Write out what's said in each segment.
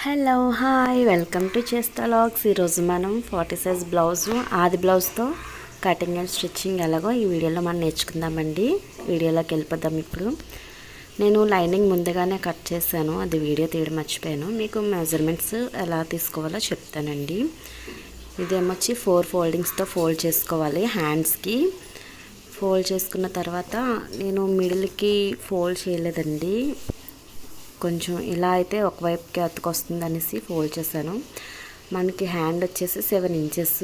Hello hi welcome to చేస్తా logs. ఈరోజు మనం 40 సైజ్ బ్లౌజు ఆది బ్లౌజ్తో కటింగ్ అండ్ స్టిచ్చింగ్ ఎలాగో ఈ వీడియోలో మనం నేర్చుకుందామండి. వీడియోలోకి వెళ్ళిపోదాం. ఇప్పుడు నేను లైనింగ్ ముందుగానే కట్ చేశాను, అది వీడియో తీయడం మర్చిపోయాను. మీకు మెజర్మెంట్స్ ఎలా తీసుకోవాలో చెప్తానండి. ఇదేమొచ్చి 4 ఫోల్డింగ్స్తో ఫోల్డ్ చేసుకోవాలి. హ్యాండ్స్కి ఫోల్డ్ చేసుకున్న తర్వాత నేను మిడిల్కి ఫోల్డ్ చేయలేదండి, కొంచెం ఇలా అయితే ఒకవైపుకి అతుకొస్తుంది అనేసి ఫోల్డ్ చేశాను. మనకి హ్యాండ్ వచ్చేసి 7 ఇంచెస్,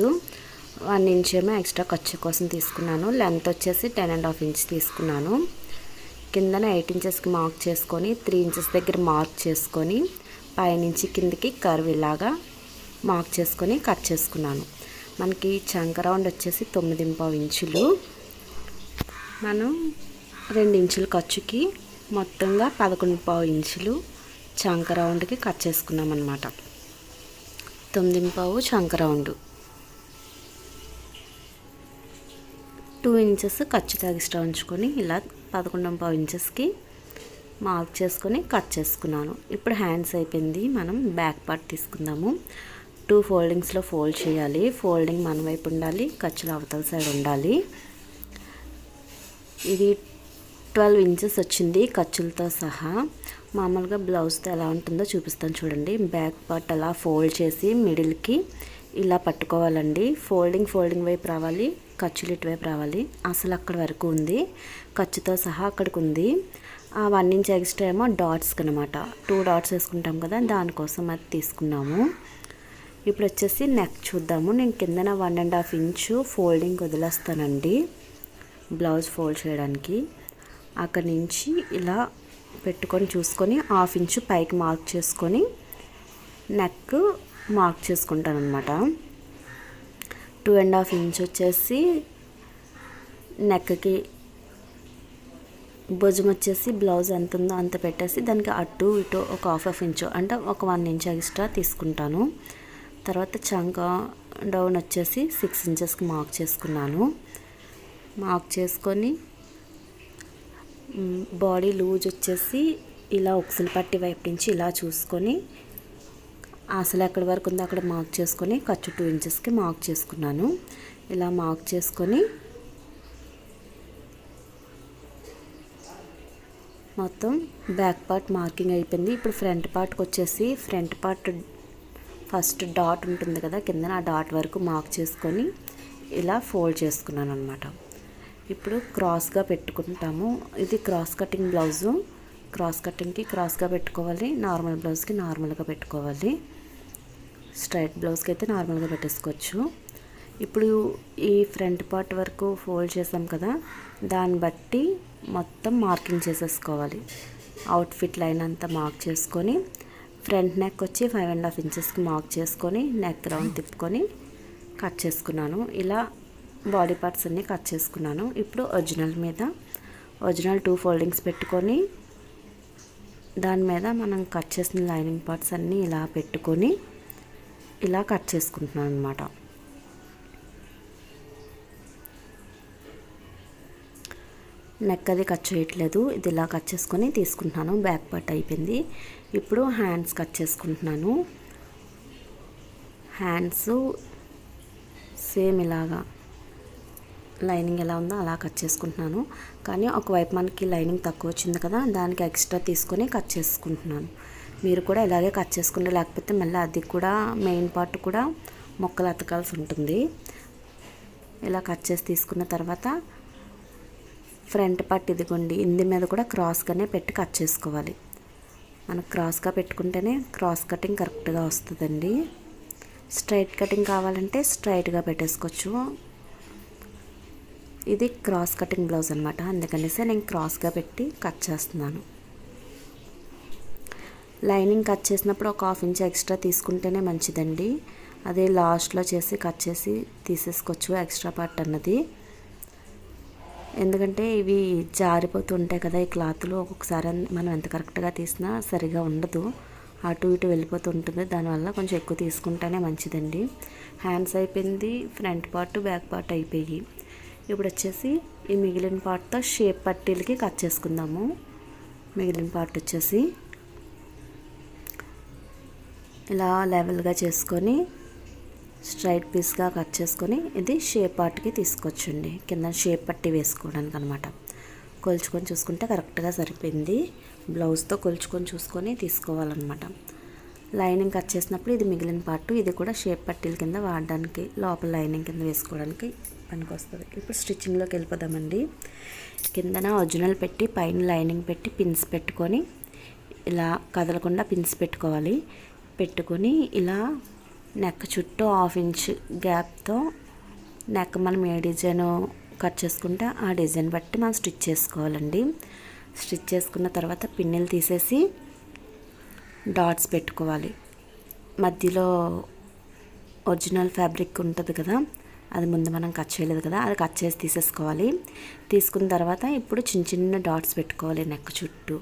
1 ఇంచ్ ఏమో ఎక్స్ట్రా ఖర్చు కోసం తీసుకున్నాను. లెంత్ వచ్చేసి 10.5 ఇంచ్ తీసుకున్నాను. కిందన 8 ఇంచెస్కి మార్క్ చేసుకొని 3 ఇంచెస్ దగ్గర మార్క్ చేసుకొని పైనుంచి కిందకి కర్వ్ ఇలాగా మార్క్ చేసుకొని కట్ చేసుకున్నాను. మనకి చంక రౌండ్ వచ్చేసి 9.5 ఇంచులు. మనం 2 ఇంచుల ఖర్చుకి మొత్తంగా 11.5 ఇంచులు చంక రౌండ్కి కట్ చేసుకున్నాం అన్నమాట. 9.5 చంక రౌండ్, 2 ఇంచెస్ ఖర్చు ఎక్స్ట్రా ఉంచుకొని ఇలా 11.5 ఇంచెస్కి మార్క్ చేసుకొని కట్ చేసుకున్నాను. ఇప్పుడు హ్యాండ్స్ అయిపోయింది. మనం బ్యాక్ పార్ట్ తీసుకుందాము. 2 ఫోల్డింగ్స్లో ఫోల్డ్ చేయాలి. ఫోల్డింగ్ మన వైపు ఉండాలి, ఖర్చులు అవతల సైడ్ ఉండాలి. ఇది 12 ఇంచెస్ వచ్చింది ఖర్చులతో సహా. మామూలుగా బ్లౌజ్తో ఎలా ఉంటుందో చూపిస్తాను చూడండి. బ్యాక్ పార్ట్ అలా ఫోల్డ్ చేసి మిడిల్కి ఇలా పట్టుకోవాలండి. ఫోల్డింగ్ వైపు రావాలి, ఖర్చులు ఇటువైపు రావాలి. అసలు అక్కడ వరకు ఉంది, ఖర్చుతో సహా అక్కడికి ఉంది. ఆ 1 ఇంచ్ ఎక్స్ట్రా ఏమో డాట్స్కి అనమాట. 2 డాట్స్ వేసుకుంటాం కదా, దానికోసం అది తీసుకున్నాము. ఇప్పుడు వచ్చేసి నెక్ చూద్దాము. నేను కిందన 1.5 ఇంచు ఫోల్డింగ్ వదిలేస్తానండి బ్లౌజ్ ఫోల్డ్ చేయడానికి. అక్కడి నుంచి ఇలా పెట్టుకొని చూసుకొని 1/2 ఇంచు పైకి మార్క్ చేసుకొని నెక్ మార్క్ చేసుకుంటాను అనమాట. 2.5 ఇంచ్ వచ్చేసి నెక్కి, భుజం వచ్చేసి బ్లౌజ్ ఎంత ఉందో అంత పెట్టేసి దానికి అటు ఇటు ఒక 1/2 ఇంచు అంటే ఒక 1 ఇంచ్ ఎక్స్ట్రా తీసుకుంటాను. తర్వాత చంక డౌన్ వచ్చేసి 6 ఇంచెస్కి మార్క్ చేసుకున్నాను. మార్క్ చేసుకొని బాడీ లూజ్ వచ్చేసి ఇలా ఉక్సులు పట్టి వైపు నుంచి ఇలా చూసుకొని అసలు ఎక్కడి వరకు ఉందో అక్కడ మార్క్ చేసుకొని ఖర్చు 2 ఇంచెస్కి మార్క్ చేసుకున్నాను. ఇలా మార్క్ చేసుకొని మొత్తం బ్యాక్ పార్ట్ మార్కింగ్ అయిపోయింది. ఇప్పుడు ఫ్రంట్ పార్ట్కి వచ్చేసి ఫ్రంట్ పార్ట్ ఫస్ట్ డాట్ ఉంటుంది కదా కింద, ఆ డాట్ వరకు మార్క్ చేసుకొని ఇలా ఫోల్డ్ చేసుకున్నాను అనమాట. ఇప్పుడు క్రాస్గా పెట్టుకుంటాము. ఇది క్రాస్ కటింగ్ బ్లౌజు. క్రాస్ కటింగ్కి క్రాస్గా పెట్టుకోవాలి, నార్మల్ బ్లౌజ్కి నార్మల్గా పెట్టుకోవాలి. స్ట్రైట్ బ్లౌజ్కి అయితే నార్మల్గా పెట్టేసుకోవచ్చు. ఇప్పుడు ఈ ఫ్రంట్ పార్ట్ వరకు ఫోల్డ్ చేసాం కదా, దాన్ని బట్టి మొత్తం మార్కింగ్ చేసేసుకోవాలి. అవుట్ఫిట్ లైన్ అంతా మార్క్ చేసుకొని ఫ్రంట్ నెక్ వచ్చి 5.5 ఇంచెస్కి మార్క్ చేసుకొని నెక్ రౌండ్ తిప్పుకొని కట్ చేసుకున్నాను. ఇలా బాడీ పార్ట్స్ అన్నీ కట్ చేసుకున్నాను. ఇప్పుడు ఒరిజినల్ 2 ఫోల్డింగ్స్ పెట్టుకొని దాని మీద మనం కట్ చేసిన లైనింగ్ పార్ట్స్ అన్నీ ఇలా పెట్టుకొని ఇలా కట్ చేసుకుంటున్నాను అనమాట. నెక్ అది కట్ చేయట్లేదు, ఇది ఇలా కట్ చేసుకొని తీసుకుంటున్నాను. బ్యాక్ పార్ట్ అయిపోయింది. ఇప్పుడు హ్యాండ్స్ కట్ చేసుకుంటున్నాను. హ్యాండ్స్ సేమ్ ఇలాగా లైనింగ్ ఎలా ఉందో అలా కట్ చేసుకుంటున్నాను. కానీ ఒకవైపు మనకి లైనింగ్ తక్కువ వచ్చింది కదా, దానికి ఎక్స్ట్రా తీసుకొని కట్ చేసుకుంటున్నాను. మీరు కూడా ఇలాగే కట్ చేసుకుంటే, లేకపోతే మళ్ళీ అది కూడా మెయిన్ పార్ట్ కూడా మొక్కలు అతకాల్సి ఉంటుంది. ఇలా కట్ చేసి తీసుకున్న తర్వాత ఫ్రంట్ పార్ట్ ఇదిగోండి, ఇంది మీద కూడా క్రాస్గానే పెట్టి కట్ చేసుకోవాలి. మనకు క్రాస్గా పెట్టుకుంటేనే క్రాస్ కటింగ్ కరెక్ట్గా వస్తుందండి. స్ట్రైట్ కటింగ్ కావాలంటే స్ట్రైట్గా పెట్టేసుకోవచ్చు. ఇది క్రాస్ కటింగ్ బ్లౌజ్ అనమాట, అందుకనేసి నేను క్రాస్గా పెట్టి కట్ చేస్తున్నాను. లైనింగ్ కట్ చేసినప్పుడు ఒక 1/2 ఇంచ్ ఎక్స్ట్రా తీసుకుంటేనే మంచిదండి. అదే లాస్ట్లో చేసి కట్ చేసి తీసేసుకోవచ్చు ఎక్స్ట్రా పార్ట్ అన్నది. ఎందుకంటే ఇవి జారిపోతూ ఉంటాయి కదా ఈ క్లాత్లో, ఒక్కొక్కసారి మనం ఎంత కరెక్ట్గా తీసినా సరిగా ఉండదు, అటు ఇటు వెళ్ళిపోతూ ఉంటుంది. దానివల్ల కొంచెం ఎక్కువ తీసుకుంటేనే మంచిదండి. హ్యాండ్స్ అయిపోయింది, ఫ్రంట్ పార్ట్ బ్యాక్ పార్ట్ అయిపోయి. ఇప్పుడు వచ్చేసి ఈ మిగిలిన పార్ట్తో షేప్ పట్టీలకి కట్ చేసుకుందాము. మిగిలిన పార్ట్ వచ్చేసి ఇలా లెవెల్గా చేసుకొని స్ట్రైట్ పీస్గా కట్ చేసుకొని ఇది షేప్ పార్ట్కి తీసుకొచ్చండి. కింద షేప్ పట్టి వేసుకోవడానికి అనమాట. కొలుచుకొని చూసుకుంటే కరెక్ట్గా సరిపోయింది. బ్లౌజ్తో కొలుచుకొని చూసుకొని తీసుకోవాలన్నమాట. లైనింగ్ కట్ చేసినప్పుడు ఇది మిగిలిన పార్ట్, ఇది కూడా షేప్ పట్టీల కింద వాడడానికి, లోపల లైనింగ్ కింద వేసుకోవడానికి పనికి వస్తుంది. ఇప్పుడు స్టిచ్చింగ్లోకి వెళ్ళిపోదామండి. కిందన ఒరిజినల్ పెట్టి పైన లైనింగ్ పెట్టి పిన్స్ పెట్టుకొని ఇలా కదలకుండా పిన్స్ పెట్టుకోవాలి. పెట్టుకొని ఇలా నెక్ చుట్టూ 1/2 ఇంచ్ గ్యాప్తో నెక్ మనం ఏ డిజైన్ కట్ చేసుకుంటే ఆ డిజైన్ బట్టి మనం స్టిచ్ చేసుకోవాలండి. స్టిచ్ చేసుకున్న తర్వాత పిన్నులు తీసేసి డాట్స్ పెట్టుకోవాలి. మధ్యలో ఒరిజినల్ ఫ్యాబ్రిక్ ఉంటుంది కదా, అది ముందు మనం కట్ చేయలేదు కదా, అది కట్ చేసి తీసేసుకోవాలి. తీసుకున్న తర్వాత ఇప్పుడు చిన్న చిన్న డాట్స్ పెట్టుకోవాలి నెక్ చుట్టూ.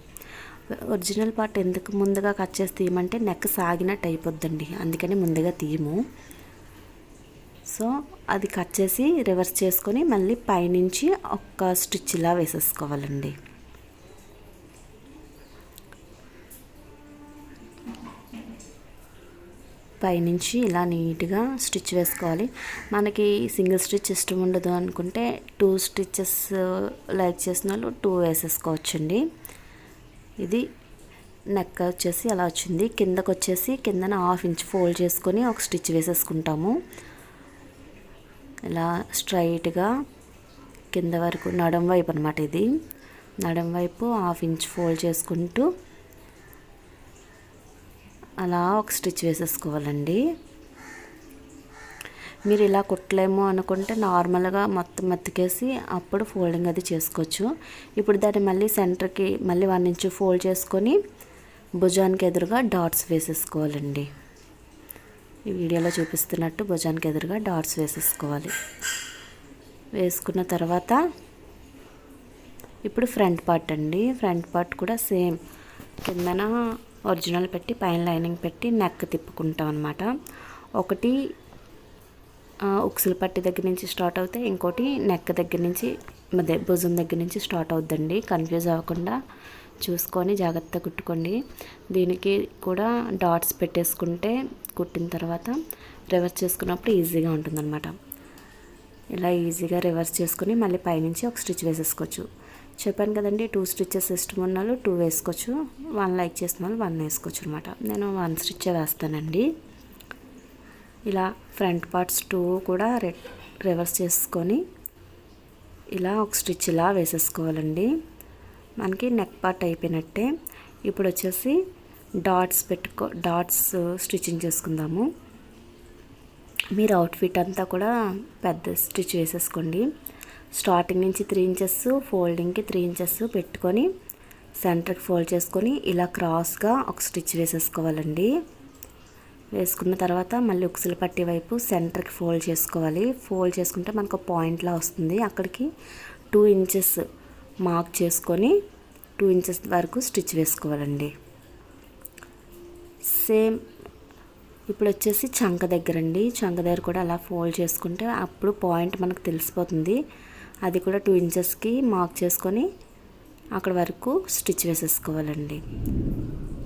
ఒరిజినల్ పార్ట్ ఎందుకు ముందుగా కట్ చేసి తీయమంటే నెక్ సాగినట్టు అయిపోద్దండి, అందుకని ముందుగా తీయము. సో అది కట్ చేసి రివర్స్ చేసుకొని మళ్ళీ పైనుంచి ఒక స్టిచ్ ఇలా వేసేసుకోవాలండి. పైనుంచి ఇలా నీట్గా స్టిచ్ వేసుకోవాలి. మనకి సింగిల్ స్టిచ్ ఇష్టం ఉండదు అనుకుంటే 2 స్టిచెస్ లైక్ చేసిన వాళ్ళు 2 వేసేసుకోవచ్చండి. ఇది నెక్ వచ్చేసి అలా వచ్చింది. కిందకు వచ్చేసి కిందన 1/2 ఇంచ్ ఫోల్డ్ చేసుకొని ఒక స్టిచ్ వేసేసుకుంటాము. ఇలా స్ట్రైట్గా కింద వరకు నడుం వైపు అనమాట. ఇది నడుం వైపు 1/2 ఇంచ్ ఫోల్డ్ చేసుకుంటూ అలా ఒక స్టిచ్ వేసేసుకోవాలండి. మీరు ఇలా కుట్టలేము అనుకుంటే నార్మల్గా మొత్తం మెత్తికేసి అప్పుడు ఫోల్డింగ్ అది చేసుకోవచ్చు. ఇప్పుడు దాన్ని మళ్ళీ సెంటర్కి మళ్ళీ 1 ఇంచ్ ఫోల్డ్ చేసుకొని భుజానికి ఎదురుగా డాట్స్ వేసేసుకోవాలండి. ఈ వీడియోలో చూపిస్తున్నట్టు భుజానికి ఎదురుగా డాట్స్ వేసేసుకోవాలి. వేసుకున్న తర్వాత ఇప్పుడు ఫ్రంట్ పార్ట్ అండి. ఫ్రంట్ పార్ట్ కూడా సేమ్ కిందన ఒరిజినల్ పెట్టి పైన లైనింగ్ పెట్టి నెక్ తిప్పుకుంటాం అనమాట. ఒకటి ఉక్సుల పట్టి దగ్గర నుంచి స్టార్ట్ అవుతే ఇంకోటి నెక్ దగ్గర నుంచి అదే భుజం దగ్గర నుంచి స్టార్ట్ అవుద్దండి. కన్ఫ్యూజ్ అవ్వకుండా చూసుకొని జాగ్రత్తగా కుట్టుకోండి. దీనికి కూడా డాట్స్ పెట్టేసుకుంటే కుట్టిన తర్వాత రివర్స్ చేసుకున్నప్పుడు ఈజీగా ఉంటుందన్నమాట. ఇలా ఈజీగా రివర్స్ చేసుకుని మళ్ళీ పైనుంచి ఒక స్టిచ్ వేసేసుకోవచ్చు. చెప్పాను కదండి, 2 స్టిచెస్ ఇష్టం ఉన్న వాళ్ళు 2 వేసుకోవచ్చు, 1 లైక్ చేసిన వాళ్ళు 1 వేసుకోవచ్చు అనమాట. నేను 1 స్టిచ్ వేస్తానండి. ఇలా ఫ్రంట్ పార్ట్స్ 2 కూడా రివర్స్ చేసుకొని ఇలా ఒక స్టిచ్ ఇలా వేసేసుకోవాలండి. మనకి నెక్ పార్ట్ అయిపోయినట్టే. ఇప్పుడు వచ్చేసి డాట్స్ స్టిచ్చింగ్ చేసుకుందాము. మీరు అవుట్ఫిట్ అంతా కూడా పెద్ద స్టిచ్ వేసేసుకోండి. స్టార్టింగ్ నుంచి 3 ఇంచెస్ ఫోల్డింగ్కి 3 ఇంచెస్ పెట్టుకొని సెంటర్కి ఫోల్డ్ చేసుకొని ఇలా క్రాస్గా ఒక స్టిచ్ వేసేసుకోవాలండి. వేసుకున్న తర్వాత మళ్ళీ ఉక్సుల పట్టి వైపు సెంటర్కి ఫోల్డ్ చేసుకోవాలి. ఫోల్డ్ చేసుకుంటే మనకు పాయింట్లా వస్తుంది. అక్కడికి 2 ఇంచెస్ మార్క్ చేసుకొని 2 ఇంచెస్ వరకు స్టిచ్ వేసుకోవాలండి. సేమ్ ఇప్పుడు వచ్చేసి చంక దగ్గర అండి. చంక దగ్గర కూడా అలా ఫోల్డ్ చేసుకుంటే అప్పుడు పాయింట్ మనకు తెలిసిపోతుంది. అది కూడా 2 ఇంచెస్కి మార్క్ చేసుకొని అక్కడ వరకు స్టిచ్ వేసేసుకోవాలండి.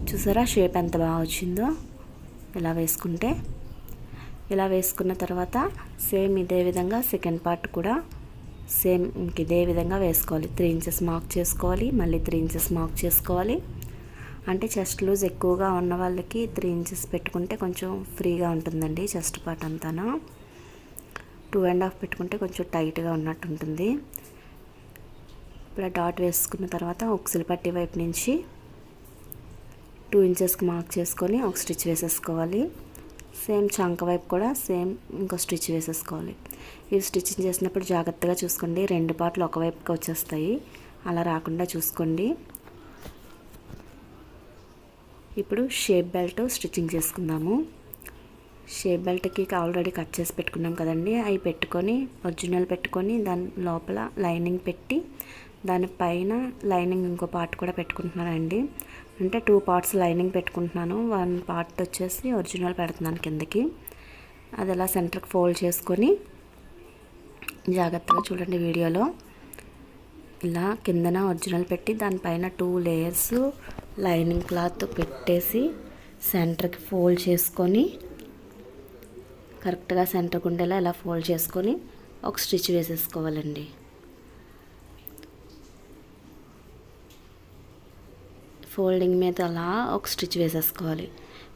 చూసారా షేప్ ఎంత బాగా వచ్చిందో. ఇలా వేసుకుంటే, ఇలా వేసుకున్న తర్వాత సేమ్ ఇదే విధంగా సెకండ్ పార్ట్ కూడా సేమ్ ఇదే విధంగా వేసుకోవాలి. 3 ఇంచెస్ మార్క్ చేసుకోవాలి, మళ్ళీ 3 ఇంచెస్ మార్క్ చేసుకోవాలి. అంటే చెస్ట్ లూజ్ ఎక్కువగా ఉన్న వాళ్ళకి 3 ఇంచెస్ పెట్టుకుంటే కొంచెం ఫ్రీగా ఉంటుందండి చెస్ట్ పార్ట్ అంతాను. 2.5 పెట్టుకుంటే కొంచెం టైట్గా ఉన్నట్టు ఉంటుంది. ఇప్పుడు డాట్ వేసుకున్న తర్వాత ఉక్సుల పట్టి వైపు నుంచి 2 ఇంచెస్కి మార్క్ చేసుకొని ఒక స్టిచ్ వేసేసుకోవాలి. సేమ్ చంక వైపు కూడా సేమ్ ఇంకో స్టిచ్ వేసేసుకోవాలి. ఇవి స్టిచ్చింగ్ చేసినప్పుడు జాగ్రత్తగా చూసుకోండి, 2 పార్ట్లు ఒకవైపుకి వచ్చేస్తాయి, అలా రాకుండా చూసుకోండి. ఇప్పుడు షేప్ బెల్ట్ స్టిచ్చింగ్ చేసుకుందాము. షేప్ బెల్ట్కి ఆల్రెడీ కట్ చేసి పెట్టుకున్నాం కదండి, అవి పెట్టుకొని ఒరిజినల్ పెట్టుకొని దాని లోపల లైనింగ్ పెట్టి దానిపైన లైనింగ్ ఇంకో పార్ట్ కూడా పెట్టుకుంటున్నానండి. అంటే 2 పార్ట్స్ లైనింగ్ పెట్టుకుంటున్నాను, 1 పార్ట్ వచ్చేసి ఒరిజినల్ పెడుతున్నాను కిందకి. అది అలా సెంటర్కి ఫోల్డ్ చేసుకొని జాగ్రత్తగా చూడండి వీడియోలో. ఇలా కిందన ఒరిజినల్ పెట్టి దానిపైన 2 లేయర్స్ లైనింగ్ క్లాత్ పెట్టేసి సెంటర్కి ఫోల్డ్ చేసుకొని కరెక్ట్గా సెంటర్కి ఉండేలా ఇలా ఫోల్డ్ చేసుకొని ఒక స్టిచ్ వేసేసుకోవాలండి. ఫోల్డింగ్ మీద అలా ఒక స్టిచ్ వేసేసుకోవాలి.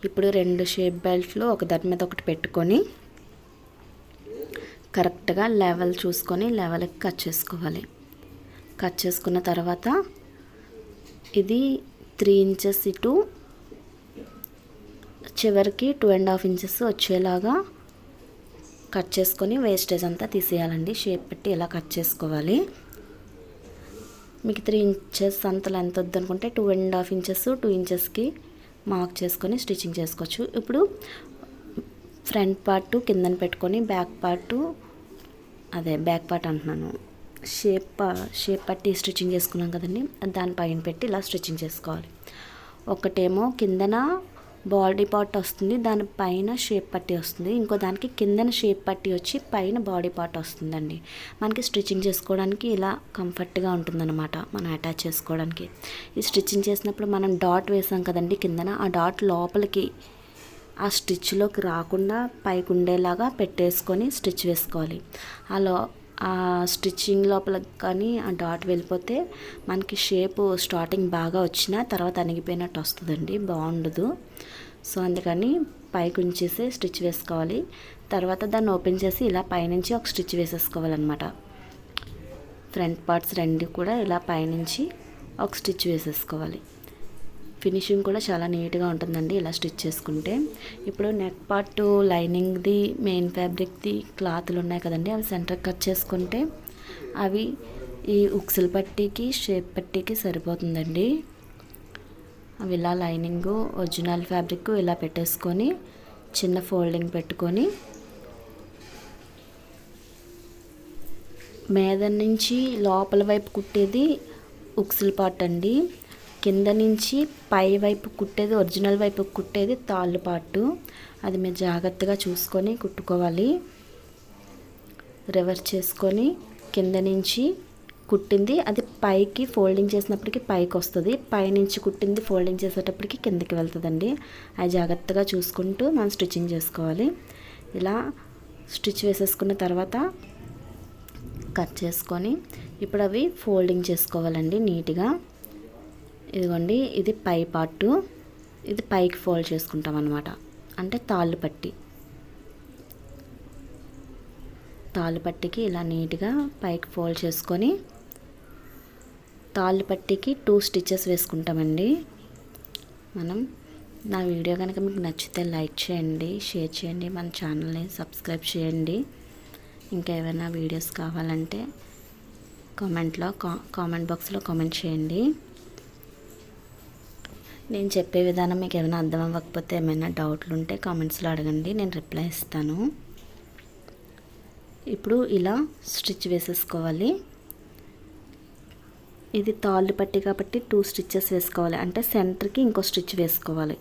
ఇప్పుడు 2 షేప్ బెల్ట్లు ఒక దాని మీద ఒకటి పెట్టుకొని కరెక్ట్గా లెవెల్ చూసుకొని లెవెల్కి కట్ చేసుకోవాలి. కట్ చేసుకున్న తర్వాత ఇది 3 ఇంచెస్ ఇటు చివరికి 2.5 ఇంచెస్ వచ్చేలాగా కట్ చేసుకొని వేస్టేజ్ అంతా తీసేయాలండి. షేప్ పెట్టి ఇలా కట్ చేసుకోవాలి. మీకు 3 ఇంచెస్ అంత లెంత్ వద్దనుకుంటే 2.5 ఇంచెస్ 2 ఇంచెస్కి మార్క్ చేసుకొని స్టిచ్చింగ్ చేసుకోవచ్చు. ఇప్పుడు ఫ్రంట్ పార్ట్ కిందన పెట్టుకొని బ్యాక్ పార్ట్ అంటున్నాను, షేప్ పట్టి స్టిచ్చింగ్ చేసుకున్నాం కదండి, దానిపైన పెట్టి ఇలా స్టిచ్చింగ్ చేసుకోవాలి. ఒకటేమో కిందన బాడీ పార్ట్ వస్తుంది, దానిపైన షేప్ పట్టి వస్తుంది. ఇంకో దానికి కిందన షేప్ పట్టి వచ్చి పైన బాడీ పార్ట్ వస్తుందండి. మనకి స్టిచ్చింగ్ చేసుకోవడానికి ఇలా కంఫర్ట్గా ఉంటుందన్నమాట, మనం అటాచ్ చేసుకోవడానికి. ఈ స్టిచ్చింగ్ చేసినప్పుడు మనం డాట్ వేసాం కదండి కిందన, ఆ డాట్ లోపలికి ఆ స్టిచ్లోకి రాకుండా పైకి ఉండేలాగా పెట్టేసుకొని స్టిచ్ వేసుకోవాలి. ఆ స్టిచ్చింగ్ లోపల కానీ ఆ డాట్ వెళ్ళిపోతే మనకి షేప్ స్టార్టింగ్ బాగా వచ్చినా తర్వాత అణిగిపోయినట్టు వస్తుందండి, బాగుండదు. సో అందుకని పైకి ఉంచేసి స్టిచ్ వేసుకోవాలి. తర్వాత దాన్ని ఓపెన్ చేసి ఇలా పైనుంచి ఒక స్టిచ్ వేసేసుకోవాలన్నమాట. ఫ్రంట్ పార్ట్స్ 2 కూడా ఇలా పైనుంచి ఒక స్టిచ్ వేసేసుకోవాలి. ఫినిషింగ్ కూడా చాలా నీట్గా ఉంటుందండి ఇలా స్టిచ్ చేసుకుంటే. ఇప్పుడు నెక్ పార్ట్ లైనింగ్ది మెయిన్ ఫ్యాబ్రిక్ది క్లాత్లు ఉన్నాయి కదండి, అవి సెంటర్ కట్ చేసుకుంటే అవి ఈ ఉక్సుల పట్టీకి షేప్ పట్టీకి సరిపోతుందండి. అవి ఇలా లైనింగ్ ఒరిజినల్ ఫ్యాబ్రిక్ ఇలా పెట్టేసుకొని చిన్న ఫోల్డింగ్ పెట్టుకొని మీద నుంచి లోపల వైపు కుట్టేది ఉక్సుల పార్ట్ అండి, కింద నుంచి పై వైపు కుట్టేది ఒరిజినల్ వైపు కుట్టేది తాళ్ళు పార్టు. అది మీరు జాగ్రత్తగా చూసుకొని కుట్టుకోవాలి. రివర్స్ చేసుకొని కింద నుంచి కుట్టింది అది పైకి ఫోల్డింగ్ చేసినప్పటికీ పైకి వస్తుంది, పైనుంచి కుట్టింది ఫోల్డింగ్ చేసేటప్పటికి కిందకి వెళ్తుందండి. అది జాగ్రత్తగా చూసుకుంటూ మనం స్టిచ్చింగ్ చేసుకోవాలి. ఇలా స్టిచ్ వేసేసుకున్న తర్వాత కట్ చేసుకొని ఇప్పుడు అవి ఫోల్డింగ్ చేసుకోవాలండి నీట్గా. ఇదిగోండి, ఇది పై పార్టు, ఇది పైకి ఫోల్డ్ చేసుకుంటాం అన్నమాట. అంటే తాళ్ళు పట్టికి ఇలా నీట్గా పైకి ఫోల్డ్ చేసుకొని తాళ్ళు పట్టికి 2 స్టిచెస్ వేసుకుంటామండి మనం. నా వీడియో కనుక మీకు నచ్చితే లైక్ చేయండి, షేర్ చేయండి, మన ఛానల్ని సబ్స్క్రైబ్ చేయండి. ఇంకా ఏమైనా వీడియోస్ కావాలంటే కామెంట్ బాక్స్లో కామెంట్ చేయండి. నేను చెప్పే విధానం మీకు ఏమైనా అర్థం అవ్వకపోతే ఏమైనా డౌట్లు ఉంటే కామెంట్స్లో అడగండి, నేను రిప్లై ఇస్తాను. ఇప్పుడు ఇలా స్టిచ్ వేసేసుకోవాలి. ఇది తాళ్ళు పట్టి కాబట్టి 2 స్టిచెస్ వేసుకోవాలి. అంటే సెంటర్కి ఇంకో స్టిచ్ వేసుకోవాలి,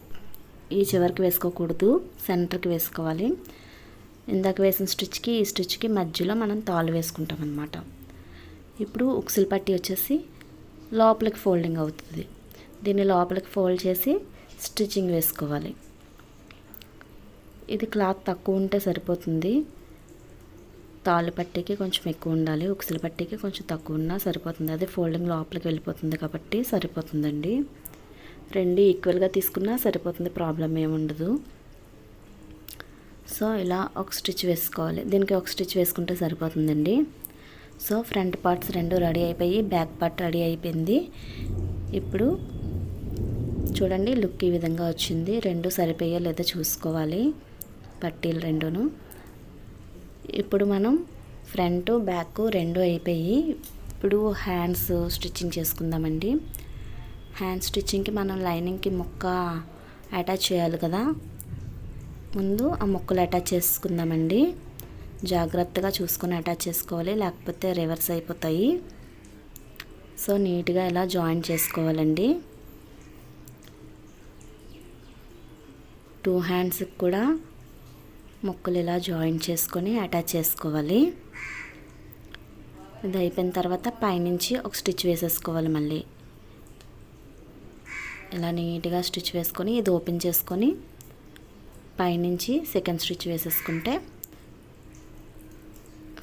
ఈ చివరికి వేసుకోకూడదు, సెంటర్కి వేసుకోవాలి. ఇందాక వేసిన స్టిచ్కి ఈ స్టిచ్కి మధ్యలో మనం తాళ్ళు వేసుకుంటాం అన్నమాట. ఇప్పుడు ఉక్సుల పట్టి వచ్చేసి లోపలికి ఫోల్డింగ్ అవుతుంది, దీన్ని లోపలికి ఫోల్డ్ చేసి స్టిచ్చింగ్ వేసుకోవాలి. ఇది క్లాత్ తక్కువ ఉంటే సరిపోతుంది, తాళ్ళు పట్టీకి కొంచెం ఎక్కువ ఉండాలి, ఉక్సుల పట్టీకి కొంచెం తక్కువ ఉన్నా సరిపోతుంది. అది ఫోల్డింగ్ లోపలికి వెళ్ళిపోతుంది కాబట్టి సరిపోతుందండి. 2 ఈక్వల్గా తీసుకున్నా సరిపోతుంది, ప్రాబ్లం ఏముండదు. సో ఇలా ఒక స్టిచ్ వేసుకోవాలి, దీనికి ఒక స్టిచ్ వేసుకుంటే సరిపోతుందండి. సో ఫ్రంట్ పార్ట్స్ 2 రెడీ అయిపోయి బ్యాక్ పార్ట్ రెడీ అయిపోయింది. ఇప్పుడు చూడండి లుక్ ఈ విధంగా వచ్చింది. 2 సరిపోయా లేదా చూసుకోవాలి, పట్టీలు 2ను. ఇప్పుడు మనం ఫ్రంట్ బ్యాక్ 2 అయిపోయి ఇప్పుడు హ్యాండ్స్ స్టిచ్చింగ్ చేసుకుందామండి. హ్యాండ్ స్టిచ్చింగ్కి మనం లైనింగ్కి ముక్క అటాచ్ చేయాలి కదా, ముందు ఆ ముక్కలు అటాచ్ చేసుకుందామండి. జాగ్రత్తగా చూసుకొని అటాచ్ చేసుకోవాలి, లేకపోతే రివర్స్ అయిపోతాయి. సో నీట్గా ఇలా జాయిన్ చేసుకోవాలండి. 2 హ్యాండ్స్కి కూడా ముక్కలు ఇలా జాయిన్ చేసుకొని అటాచ్ చేసుకోవాలి. ఇది అయిపోయిన తర్వాత పైనుంచి ఒక స్టిచ్ వేసేసుకోవాలి. మళ్ళీ ఇలా నీట్గా స్టిచ్ వేసుకొని ఇది ఓపెన్ చేసుకొని పైనుంచి సెకండ్ స్టిచ్ వేసేసుకుంటే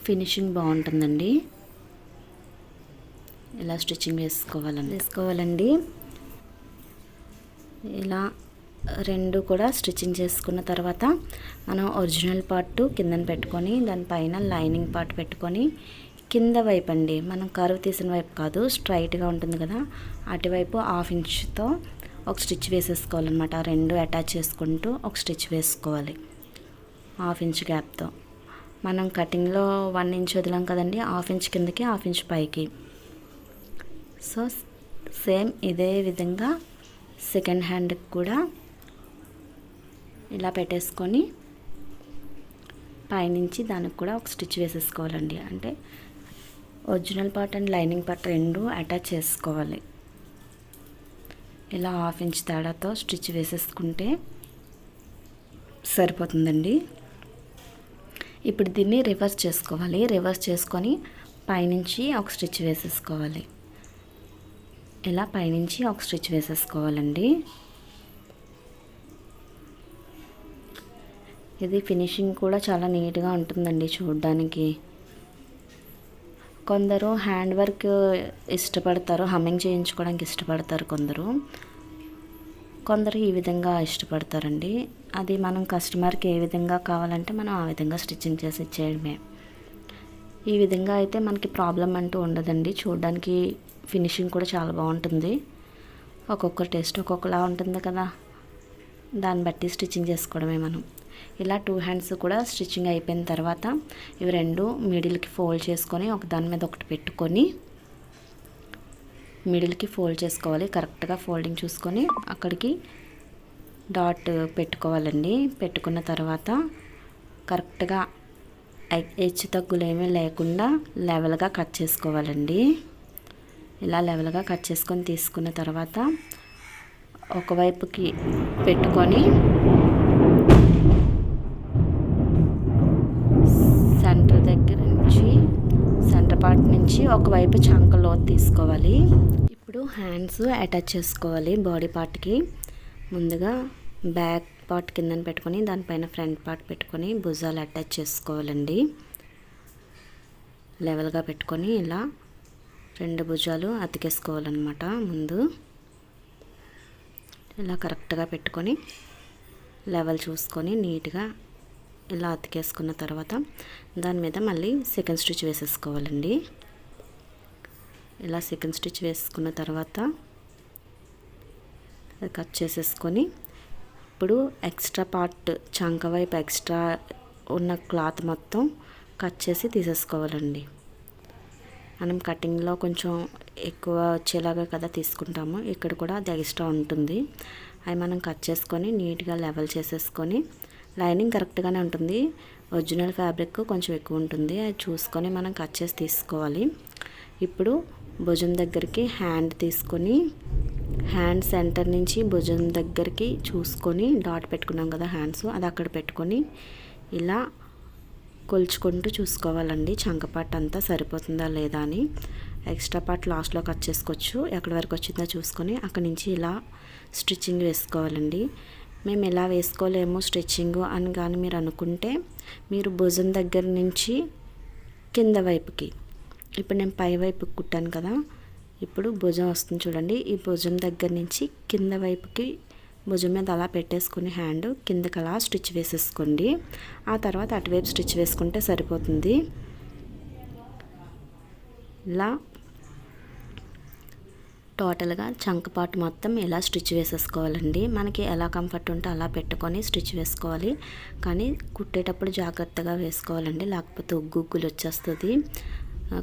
ఫినిషింగ్ బాగుంటుందండి. ఇలా స్టిచ్చింగ్ వేసుకోవాలండి. ఇలా రెండు కూడా స్టిచ్చింగ్ చేసుకున్న తర్వాత మనం ఒరిజినల్ పార్ట్ కిందన పెట్టుకొని దానిపైన లైనింగ్ పార్ట్ పెట్టుకొని కింద వైపు అండి, మనం కర్వ్ తీసిన వైపు కాదు, స్ట్రైట్గా ఉంటుంది కదా, అటువైపు 1/2 ఇంచ్తో ఒక స్టిచ్ వేసేసుకోవాలన్నమాట. రెండు అటాచ్ చేసుకుంటూ ఒక స్టిచ్ వేసుకోవాలి 1/2 ఇంచ్ గ్యాప్తో. మనం కటింగ్లో 1 ఇంచ్ వదిలాం కదండి, 1/2 ఇంచ్ కిందకి 1/2 ఇంచ్ పైకి. సో సేమ్ ఇదే విధంగా సెకండ్ హ్యాండ్కి కూడా ఇలా పెట్టేసుకొని పైనుంచి దానికి కూడా ఒక స్టిచ్ వేసేసుకోవాలండి. అంటే original part and lining part రెండు అటాచ్ చేసుకోవాలి. ఇలా 1/2 ఇంచ్ తేడాతో స్టిచ్ వేసేసుకుంటే సరిపోతుందండి. ఇప్పుడు దీన్ని రివర్స్ చేసుకోవాలి. రివర్స్ చేసుకొని పైనుంచి ఒక స్టిచ్ వేసేసుకోవాలి. ఇలా పైనుంచి ఒక స్టిచ్ వేసేసుకోవాలండి. ఇది ఫినిషింగ్ కూడా చాలా నీట్గా ఉంటుందండి చూడడానికి. కొందరు హ్యాండ్ వర్క్ ఇష్టపడతారు, హమ్మింగ్ చేయించుకోవడానికి ఇష్టపడతారు కొందరు ఈ విధంగా ఇష్టపడతారండి. అది మనం కస్టమర్కి ఏ విధంగా కావాలంటే మనం ఆ విధంగా స్టిచ్చింగ్ చేసి ఇచ్చేయడమే. ఈ విధంగా అయితే మనకి ప్రాబ్లం అంటూ ఉండదండి. చూడడానికి ఫినిషింగ్ కూడా చాలా బాగుంటుంది. ఒక్కొక్క టేస్ట్ ఒక్కొక్కలా ఉంటుంది కదా, దాన్ని బట్టి స్టిచ్చింగ్ చేసుకోవడమే మనం. ఇలా 2 హ్యాండ్స్ కూడా స్టిచ్చింగ్ అయిపోయిన తర్వాత ఇవి రెండు మిడిల్కి ఫోల్డ్ చేసుకొని ఒక దాని మీద ఒకటి పెట్టుకొని మిడిల్కి ఫోల్డ్ చేసుకోవాలి. కరెక్ట్గా ఫోల్డింగ్ చూసుకొని అక్కడికి డాట్ పెట్టుకోవాలండి. పెట్టుకున్న తర్వాత కరెక్ట్గా హెచ్చు తగ్గులు ఏమీ లేకుండా లెవెల్గా కట్ చేసుకోవాలండి. ఇలా లెవెల్గా కట్ చేసుకొని తీసుకున్న తర్వాత ఒకవైపుకి పెట్టుకొని సెంటర్ పార్ట్ నుంచి ఒకవైపు చంకలో తీసుకోవాలి. ఇప్పుడు హ్యాండ్స్ అటాచ్ చేసుకోవాలి బాడీ పార్ట్కి. ముందుగా బ్యాక్ పార్ట్ కిందన పెట్టుకొని దానిపైన ఫ్రంట్ పార్ట్ పెట్టుకొని భుజాలు అటాచ్ చేసుకోవాలండి. లెవెల్గా పెట్టుకొని ఇలా 2 భుజాలు అతికేసుకోవాలన్నమాట. ముందు ఇలా కరెక్ట్గా పెట్టుకొని లెవెల్ చూసుకొని నీట్గా ఇలా అతికేసుకున్న తర్వాత దాని మీద మళ్ళీ సెకండ్ స్టిచ్ వేసేసుకోవాలండి. ఇలా సెకండ్ స్టిచ్ వేసుకున్న తర్వాత కట్ చేసేసుకొని ఇప్పుడు ఎక్స్ట్రా పార్ట్ చంక వైపు ఎక్స్ట్రా ఉన్న క్లాత్ మొత్తం కట్ చేసి తీసేసుకోవాలండి. మనం కటింగ్లో కొంచెం ఎక్కువ వచ్చేలాగా కదా తీసుకుంటాము, ఇక్కడ కూడా అది ఎక్స్ట్రా ఉంటుంది. అవి మనం కట్ చేసుకొని నీట్గా లెవెల్ చేసేసుకొని, లైనింగ్ కరెక్ట్గానే ఉంటుంది, ఒరిజినల్ ఫ్యాబ్రిక్ కొంచెం ఎక్కువ ఉంటుంది, అది చూసుకొని మనం కట్ చేసి తీసుకోవాలి. ఇప్పుడు భుజం దగ్గరికి హ్యాండ్ తీసుకొని హ్యాండ్ సెంటర్ నుంచి భుజం దగ్గరికి చూసుకొని డాట్ పెట్టుకున్నాం కదా హ్యాండ్స్, అది అక్కడ పెట్టుకొని ఇలా కొలుచుకుంటూ చూసుకోవాలండి. చంకపాట్ అంతా సరిపోతుందా లేదా అని. ఎక్స్ట్రా పార్ట్ లాస్ట్లో కట్ చేసుకోవచ్చు. ఎక్కడి వరకు వచ్చిందో చూసుకొని అక్కడి నుంచి ఇలా స్టిచ్చింగ్ వేసుకోవాలండి. మేము ఎలా వేసుకోలేము స్టిచ్చింగ్ అని కానీ మీరు అనుకుంటే మీరు భుజం దగ్గర నుంచి కింద వైపుకి, ఇప్పుడు నేను పై వైపుకి కుట్టాను కదా, ఇప్పుడు భుజం వస్తుంది చూడండి, ఈ భుజం దగ్గర నుంచి కింద వైపుకి భుజం మీద అలా పెట్టేసుకుని హ్యాండ్ కిందకి అలా స్టిచ్ వేసేసుకోండి. ఆ తర్వాత అటువైపు స్టిచ్ వేసుకుంటే సరిపోతుంది. ఇలా టోటల్గా చంక పార్ట్ మొత్తం ఇలా స్టిచ్ వేసేసుకోవాలండి. మనకి ఎలా కంఫర్ట్ ఉంటే అలా పెట్టుకొని స్టిచ్ వేసుకోవాలి, కానీ కుట్టేటప్పుడు జాగ్రత్తగా వేసుకోవాలండి, లేకపోతే ఉగ్గులు వచ్చేస్తుంది,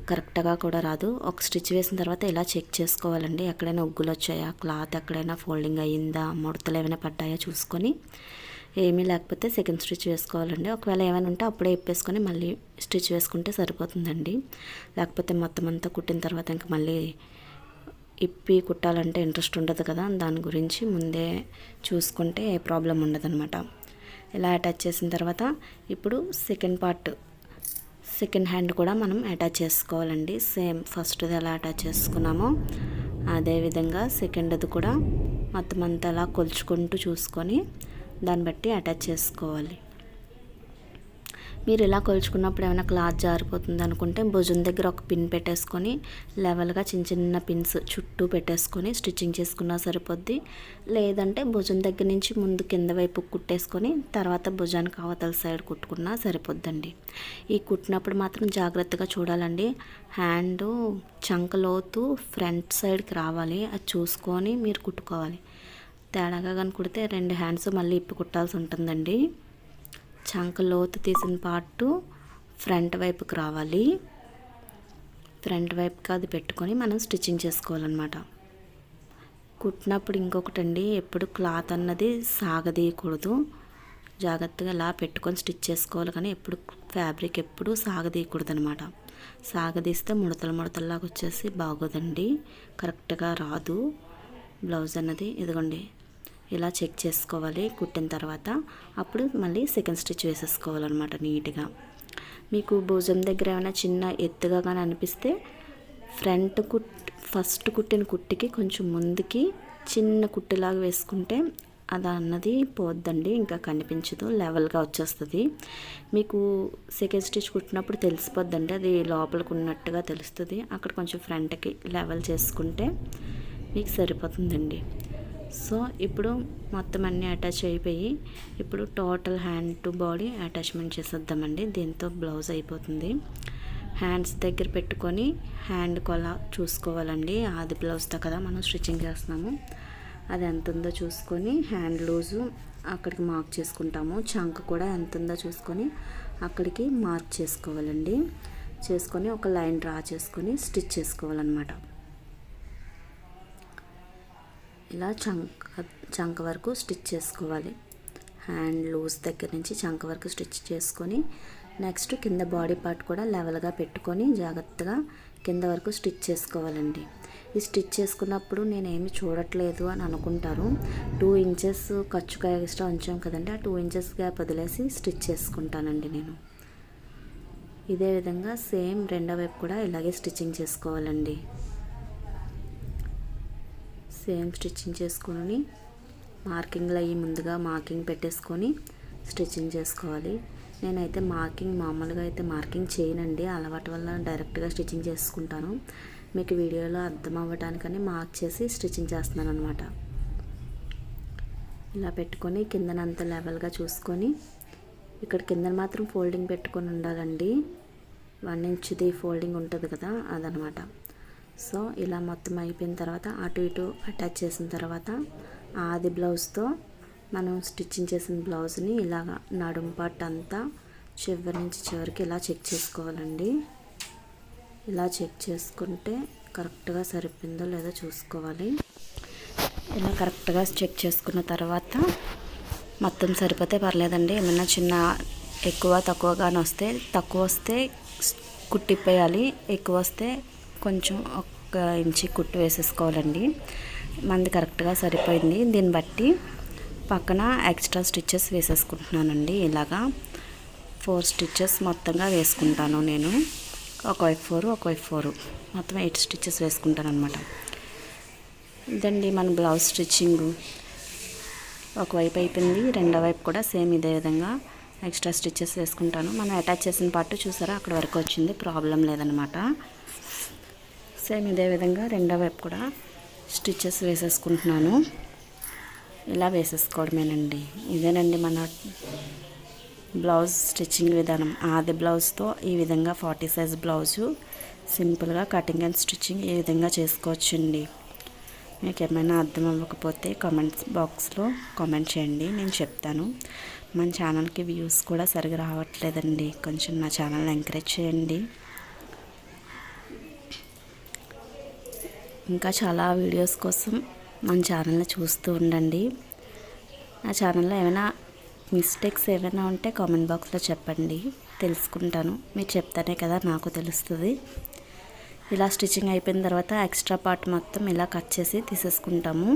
కరెక్ట్గా కూడా రాదు. ఒక స్టిచ్ వేసిన తర్వాత ఇలా చెక్ చేసుకోవాలండి, ఎక్కడైనా ఉగ్గులు వచ్చాయా, క్లాత్ ఎక్కడైనా ఫోల్డింగ్ అయ్యిందా, ముడతలు ఏమైనా పడ్డాయా చూసుకొని, ఏమీ లేకపోతే సెకండ్ స్టిచ్ వేసుకోవాలండి. ఒకవేళ ఏమైనా ఉంటే అప్పుడే ఇప్పేసుకొని మళ్ళీ స్టిచ్ వేసుకుంటే సరిపోతుందండి. లేకపోతే మొత్తం అంతా కుట్టిన తర్వాత ఇంకా మళ్ళీ ఇప్పి కుట్టాలంటే ఇంట్రెస్ట్ ఉండదు కదా, దాని గురించి ముందే చూసుకుంటే ఏ ప్రాబ్లం ఉండదన్నమాట. ఇలా అటాచ్ చేసిన తర్వాత ఇప్పుడు సెకండ్ హ్యాండ్ కూడా మనం అటాచ్ చేసుకోవాలండి. సేమ్ ఫస్ట్ది ఎలా అటాచ్ చేసుకున్నామో అదేవిధంగా సెకండ్ది కూడా మొత్తం అంతా అలా కొలుచుకుంటూ చూసుకొని దాన్ని బట్టి అటాచ్ చేసుకోవాలి. మీరు ఇలా కొలుచుకున్నప్పుడు ఏమైనా క్లాత్ జారిపోతుంది అనుకుంటే భుజం దగ్గర ఒక పిన్ పెట్టేసుకొని లెవెల్గా చిన్న చిన్న పిన్స్ చుట్టూ పెట్టేసుకొని స్టిచ్చింగ్ చేసుకున్నా సరిపోద్ది. లేదంటే భుజం దగ్గర నుంచి ముందు కింద వైపు కుట్టేసుకొని తర్వాత భుజానికి అవతల సైడ్ కుట్టుకున్నా సరిపోద్దండి. ఈ కుట్టినప్పుడు మాత్రం జాగ్రత్తగా చూడాలండి. హ్యాండ్ చంక లోతు ఫ్రంట్ సైడ్కి రావాలి, అది చూసుకొని మీరు కుట్టుకోవాలి. తేడాగా కానీ కుడితే 2 హ్యాండ్స్ మళ్ళీ ఇప్పి కుట్టాల్సి ఉంటుందండి. చంక లోతు తీసిన పార్ట్ ఫ్రంట్ వైపుకి రావాలి. ఫ్రంట్ వైపుకి అది పెట్టుకొని మనం స్టిచ్చింగ్ చేసుకోవాలన్నమాట. కుట్టినప్పుడు ఇంకొకటండి, ఎప్పుడు క్లాత్ అన్నది సాగదీయకూడదు. జాగ్రత్తగా ఇలా పెట్టుకొని స్టిచ్ చేసుకోవాలి, కానీ ఎప్పుడు ఫ్యాబ్రిక్ ఎప్పుడు సాగదీయకూడదు అనమాట. సాగదీస్తే ముడతలాగా వచ్చేసి బాగోదండి, కరెక్ట్గా రాదు బ్లౌజ్ అన్నది. ఇదిగోండి ఇలా చెక్ చేసుకోవాలి. కుట్టిన తర్వాత అప్పుడు మళ్ళీ సెకండ్ స్టిచ్ వేసేసుకోవాలన్నమాట నీట్గా. మీకు భుజం దగ్గర ఏమైనా చిన్న ఎత్తుగా కానీ అనిపిస్తే ఫస్ట్ కుట్టిన కుట్టికి కొంచెం ముందుకి చిన్న కుట్టిలాగా వేసుకుంటే అది అన్నది పోద్దండి, ఇంకా కనిపించదు, లెవెల్గా వచ్చేస్తుంది. మీకు సెకండ్ స్టిచ్ కుట్టినప్పుడు తెలిసిపోద్దండి, అది లోపలికి ఉన్నట్టుగా తెలుస్తుంది. అక్కడ కొంచెం ఫ్రంట్కి లెవెల్ చేసుకుంటే మీకు సరిపోతుందండి. సో ఇప్పుడు మొత్తం అన్నీ అటాచ్ అయిపోయి ఇప్పుడు total hand to body attachment చేసేద్దామండి. దీంతో బ్లౌజ్ అయిపోతుంది. హ్యాండ్స్ దగ్గర పెట్టుకొని హ్యాండ్ కొలా చూసుకోవాలండి. ఆది బ్లౌజ్తో కదా మనం స్టిచ్చింగ్ చేస్తున్నాము, అది ఎంత ఉందో చూసుకొని హ్యాండ్ లూజు అక్కడికి మార్క్ చేసుకుంటాము. చంక కూడా ఎంత ఉందో చూసుకొని అక్కడికి మార్క్ చేసుకోవాలండి. చేసుకొని ఒక లైన్ డ్రా చేసుకొని స్టిచ్ చేసుకోవాలన్నమాట. ఇలా చంక వరకు స్టిచ్ చేసుకోవాలి. హ్యాండ్ లూజ్ దగ్గర నుంచి చంక వరకు స్టిచ్ చేసుకొని నెక్స్ట్ కింద బాడీ పార్ట్ కూడా లెవెల్గా పెట్టుకొని జాగ్రత్తగా కింద వరకు స్టిచ్ చేసుకోవాలండి. ఈ స్టిచ్ చేసుకున్నప్పుడు నేనేమి చూడట్లేదు అని అనుకుంటారు. 2 ఇంచెస్ ఖర్చుగా ఎక్స్ట్రా ఉంచాం కదండి, ఆ 2 ఇంచెస్ గ్యాప్ వదిలేసి స్టిచ్ చేసుకుంటానండి నేను. ఇదే విధంగా సేమ్ రెండో వైపు కూడా ఇలాగే స్టిచ్చింగ్ చేసుకోవాలండి. సేమ్ స్టిచ్చింగ్ చేసుకొని మార్కింగ్లు అయ్యి ముందుగా మార్కింగ్ పెట్టేసుకొని స్టిచ్చింగ్ చేసుకోవాలి. నేనైతే మామూలుగా అయితే మార్కింగ్ చేయనండి, అలవాటు వల్ల డైరెక్ట్గా స్టిచ్చింగ్ చేసుకుంటాను. మీకు వీడియోలో అర్థం అవ్వడానికని మార్క్ చేసి స్టిచ్చింగ్ చేస్తున్నాను అనమాట. ఇలా పెట్టుకొని కిందనంత లెవెల్గా చూసుకొని ఇక్కడ కింద మాత్రం ఫోల్డింగ్ పెట్టుకొని ఉండాలండి. 1 ఇంచ్ది ఫోల్డింగ్ ఉంటుంది కదా, అదనమాట. సో ఇలా మొత్తం అయిపోయిన తర్వాత అటు ఇటు అటాచ్ చేసిన తర్వాత ఆది బ్లౌజ్తో మనం స్టిచ్చింగ్ చేసిన బ్లౌజ్ని ఇలాగ నడుము పార్ట్ అంతా చివరి నుంచి చివరికి ఇలా చెక్ చేసుకోవాలండి. ఇలా చెక్ చేసుకుంటే కరెక్ట్గా సరిపోయిందో లేదో చూసుకోవాలి. ఇలా కరెక్ట్గా చెక్ చేసుకున్న తర్వాత మొత్తం సరిపోతే పర్లేదండి. ఏమైనా చిన్న ఎక్కువ తక్కువగానే తక్కువ వస్తే కుట్టిప్పేయాలి, ఎక్కువ వస్తే కొంచెం 1 ఇంచి కుట్టు వేసేసుకోవాలండి. మనది కరెక్ట్గా సరిపోయింది. దీన్ని బట్టి పక్కన ఎక్స్ట్రా స్టిచ్చెస్ వేసేసుకుంటున్నానండి. ఇలాగా 4 స్టిచ్చెస్ మొత్తంగా వేసుకుంటాను నేను. ఒకవైపు 4 మొత్తం 8 స్టిచ్చెస్ వేసుకుంటాను అనమాట. ఇదండి మన బ్లౌజ్ స్టిచ్చింగ్. ఒకవైపు అయిపోయింది, రెండో వైపు కూడా సేమ్ ఇదే విధంగా ఎక్స్ట్రా స్టిచ్చెస్ వేసుకుంటాను. మనం అటాచ్ చేసిన పార్ట్ చూసారా, అక్కడ వరకు వచ్చింది, ప్రాబ్లం లేదనమాట. సేమ్ ఇదే విధంగా రెండో వైపు కూడా స్టిచ్చెస్ వేసేసుకుంటున్నాను. ఇలా వేసేసుకోవడమేనండి. ఇదేనండి మన బ్లౌజ్ స్టిచ్చింగ్ విధానం. ఆది బ్లౌజ్తో ఈ విధంగా 40 సైజ్ బ్లౌజు సింపుల్గా కటింగ్ అండ్ స్టిచ్చింగ్ ఈ విధంగా చేసుకోవచ్చండి. మీకు ఏమైనా అర్థం అవ్వకపోతే కామెంట్స్ బాక్స్లో కామెంట్ చేయండి, నేను చెప్తాను. మన ఛానల్కి వ్యూస్ కూడా సరిగా రావట్లేదండి, కొంచెం నా ఛానల్ని ఎంకరేజ్ చేయండి. ఇంకా చాలా వీడియోస్ కోసం మన ఛానల్ని చూస్తూ ఉండండి. నా ఛానల్లో ఏమైనా మిస్టేక్స్ ఏమైనా ఉంటే కామెంట్ బాక్స్లో చెప్పండి, తెలుసుకుంటాను. మీరు చెప్తానే కదా నాకు తెలుస్తుంది. ఇలా స్టిచ్చింగ్ అయిపోయిన తర్వాత ఎక్స్ట్రా పార్ట్ మొత్తం ఇలా కట్ చేసి తీసేసుకుంటాము.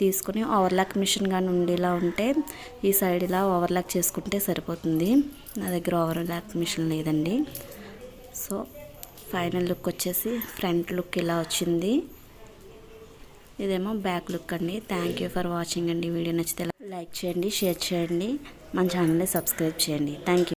తీసుకుని ఓవర్లాక్ మిషన్ కానీ ఉండేలా ఉంటే ఈ సైడ్ ఇలా ఓవర్లాక్ చేసుకుంటే సరిపోతుంది. నా దగ్గర ఓవర్లాక్ మిషన్ లేదండి. సో ఫైనల్ లుక్ వచ్చేసి ఫ్రంట్ లుక్ ఇలా వచ్చింది. ఇదేమో బ్యాక్ లుక్ అండి. థ్యాంక్ యూ ఫర్ వాచింగ్ అండి. వీడియో నచ్చితే లైక్ చేయండి, షేర్ చేయండి, మన ఛానల్ని సబ్స్క్రైబ్ చేయండి. Thank you.